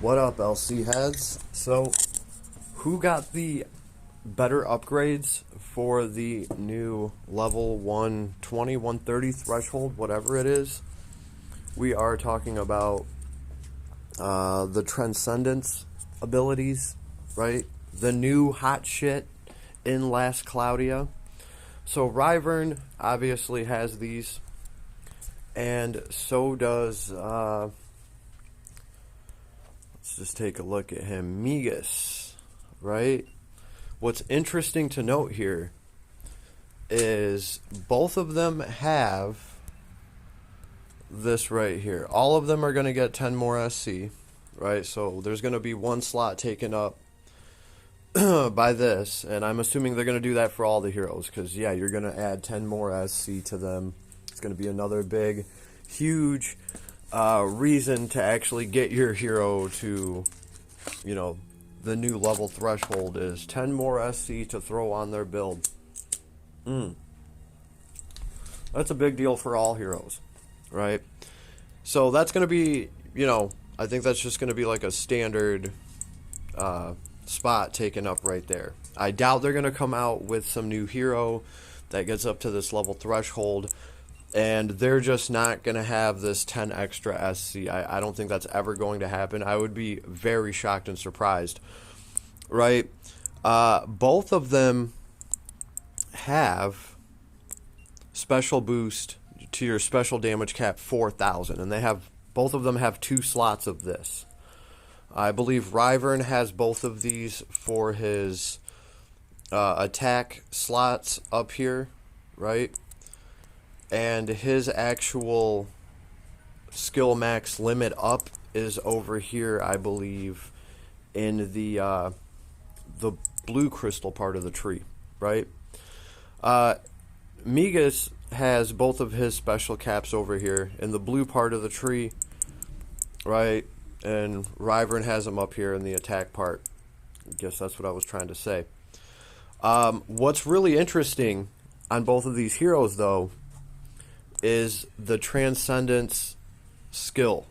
What up, LC heads? So, who got the better upgrades for the new level 120, 130 threshold, whatever it is? We are talking about the Transcendence abilities, right? The new hot shit in Last Cloudia. So, Ryvern obviously has these, and so does. Let's just take a look at him. Megius, right? What's interesting to note here is both of them have this right here. All of them are going to get 10 more SC, right? So there's going to be one slot taken up by this, and I'm assuming they're going to do that for all the heroes because, yeah, you're going to add 10 more SC to them. It's going to be another big, huge reason to actually get your hero to, the new level threshold is 10 more SC to throw on their build. That's a big deal for all heroes, right? So that's going to be, I think that's just going to be like a standard spot taken up right there. I doubt they're going to come out with some new hero that gets up to this level threshold, and they're just not going to have this 10 extra SC. I don't think that's ever going to happen. I would be very shocked and surprised, right? Both of them have special boost to your special damage cap 4,000, and both of them have 2 slots of this. I believe Ryvern has both of these for his attack slots up here, right? And his actual skill max limit up is over here, I believe, in the blue crystal part of the tree, right? Megius has both of his special caps over here in the blue part of the tree, right? And Ryvern has them up here in the attack part. I guess that's what I was trying to say. What's really interesting on both of these heroes, though, is the Transcendence skill,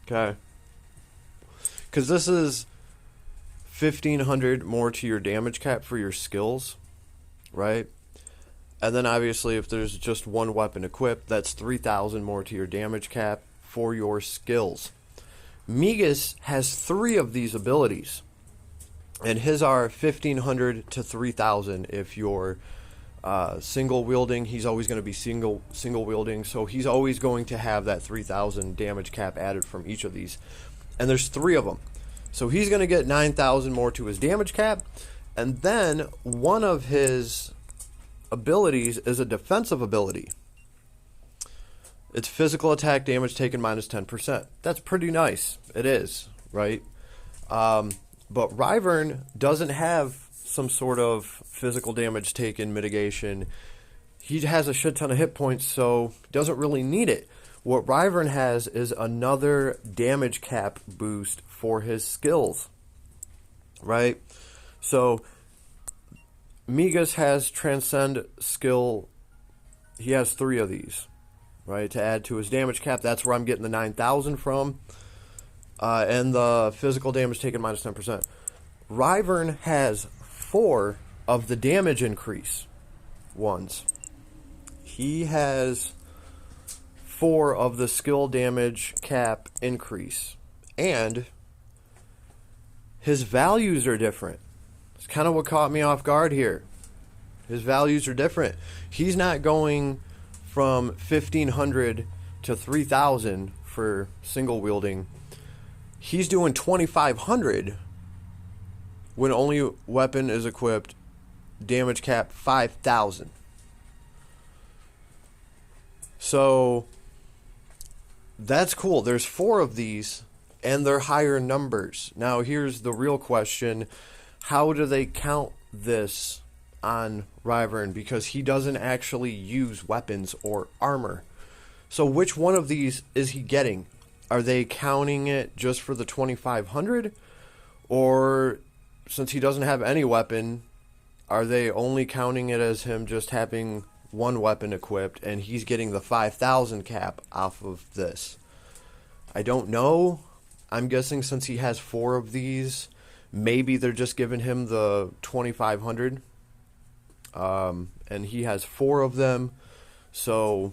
okay? Because this is 1,500 more to your damage cap for your skills, right? And then obviously if there's just one weapon equipped, that's 3,000 more to your damage cap for your skills. Megius has 3 of these abilities, and his are 1,500 to 3,000 if you're single wielding. He's always going to be single wielding, so he's always going to have that 3,000 damage cap added from each of these, and there's 3 of them, so he's going to get 9,000 more to his damage cap. And then one of his abilities is a defensive ability. It's physical attack damage taken minus 10%. That's pretty nice. It is, right? But Ryvern doesn't have some sort of physical damage taken mitigation. He has a shit ton of hit points, so doesn't really need it. What Ryvern has is another damage cap boost for his skills, right? So Megius has Transcend skill. He has 3 of these, right, to add to his damage cap. That's where I'm getting the 9,000 from. And the physical damage taken minus 10%. Ryvern has 4 of the damage increase ones. He has 4 of the skill damage cap increase. And his values are different. It's kind of what caught me off guard here. His values are different. He's not going from 1,500 to 3,000 for single wielding. He's doing 2,500 when only weapon is equipped, damage cap 5,000. So that's cool. There's 4 of these, and they're higher numbers. Now here's the real question. How do they count this on Ryvern? Because he doesn't actually use weapons or armor. So which one of these is he getting? Are they counting it just for the 2,500? Or since he doesn't have any weapon, are they only counting it as him just having one weapon equipped and he's getting the 5,000 cap off of this? I don't know. I'm guessing since he has 4 of these, maybe they're just giving him the 2500. And he has 4 of them. So,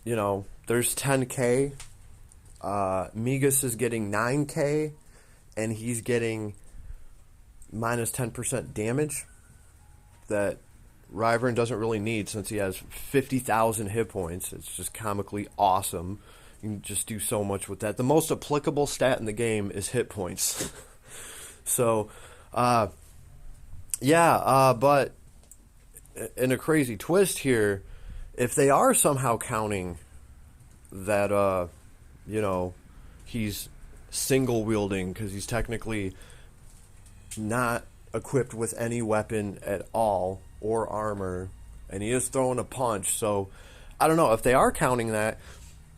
you know, there's 10k. Megius is getting 9k, and he's getting minus 10% damage that Ryvern doesn't really need since he has 50,000 hit points. It's just comically awesome. You can just do so much with that. The most applicable stat in the game is hit points. So, but in a crazy twist here, if they are somehow counting that, you know, he's single wielding because he's technically not equipped with any weapon at all or armor, and he is throwing a punch. So I don't know if they are counting that.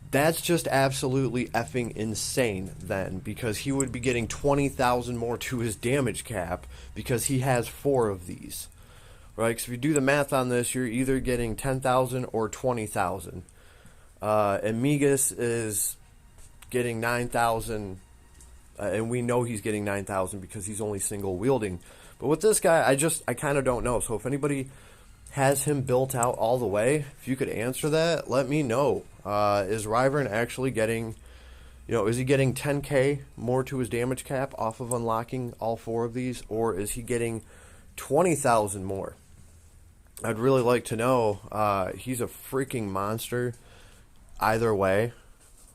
That's just absolutely effing insane then, because he would be getting 20,000 more to his damage cap because he has 4 of these, right? Because if you do the math on this, you're either getting 10,000 or 20,000. And Megius is getting 9,000, and we know he's getting 9,000 because he's only single wielding. But with this guy, I kind of don't know. So if anybody has him built out all the way, if you could answer that, let me know. Is Ryvern actually getting, you know, is he getting 10k more to his damage cap off of unlocking all 4 of these, or is he getting 20,000 more? I'd really like to know. He's a freaking monster either way,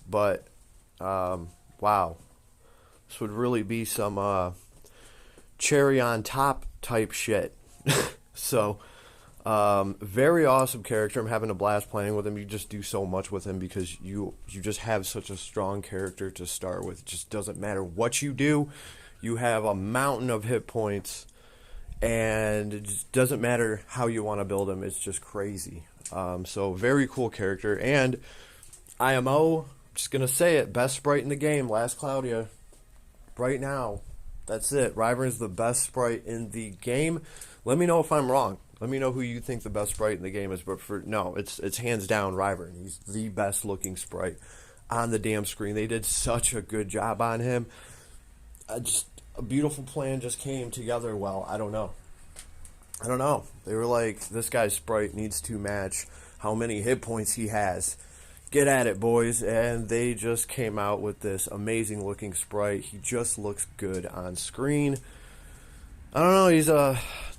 but wow, this would really be some cherry on top type shit. So very awesome character. I'm having a blast playing with him. You just do so much with him because you just have such a strong character to start with. It just doesn't matter what you do. You have a mountain of hit points, and it just doesn't matter how you want to build him. It's just crazy. So very cool character. And IMO, just going to say it, best sprite in the game, last Cloudia. Right now, that's it. Ryvern's the best sprite in the game. Let me know if I'm wrong. Let me know who you think the best sprite in the game is. But it's hands down Ryvern. He's the best looking sprite on the damn screen. They did such a good job on him. Just a beautiful plan just came together well. I don't know. They were like, this guy's sprite needs to match how many hit points he has. Get at it, boys. And they just came out with this amazing looking sprite. He just looks good on screen. I don't know, he's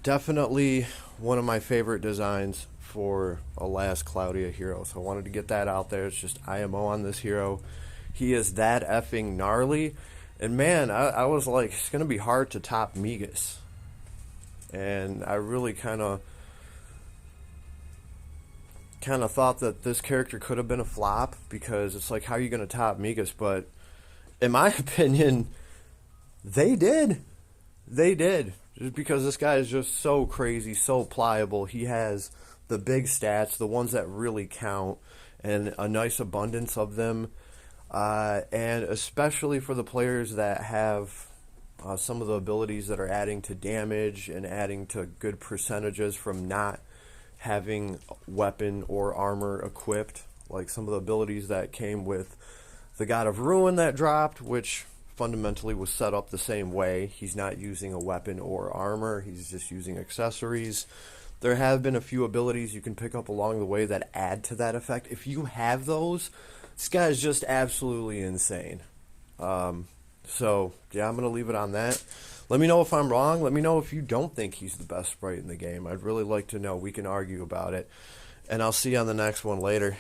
definitely one of my favorite designs for a last Cloudia hero. So I wanted to get that out there. It's just IMO on this hero. He is that effing gnarly. And man, I was like, it's going to be hard to top Megius. And I really kind of thought that this character could have been a flop, because it's like, how are you going to top Megius? But in my opinion, they did. Just because this guy is just so crazy, so pliable. He has the big stats, the ones that really count, and a nice abundance of them. And especially for the players that have some of the abilities that are adding to damage and adding to good percentages from not having weapon or armor equipped, like some of the abilities that came with the God of Ruin that dropped, which fundamentally was set up the same way. He's not using a weapon or armor, he's just using accessories. There have been a few abilities you can pick up along the way that add to that effect. If you have those, this guy is just absolutely insane. So yeah, I'm gonna leave it on that. Let me know if I'm wrong. Let me know if you don't think he's the best sprite in the game. I'd really like to know. We can argue about it. And I'll see you on the next one later.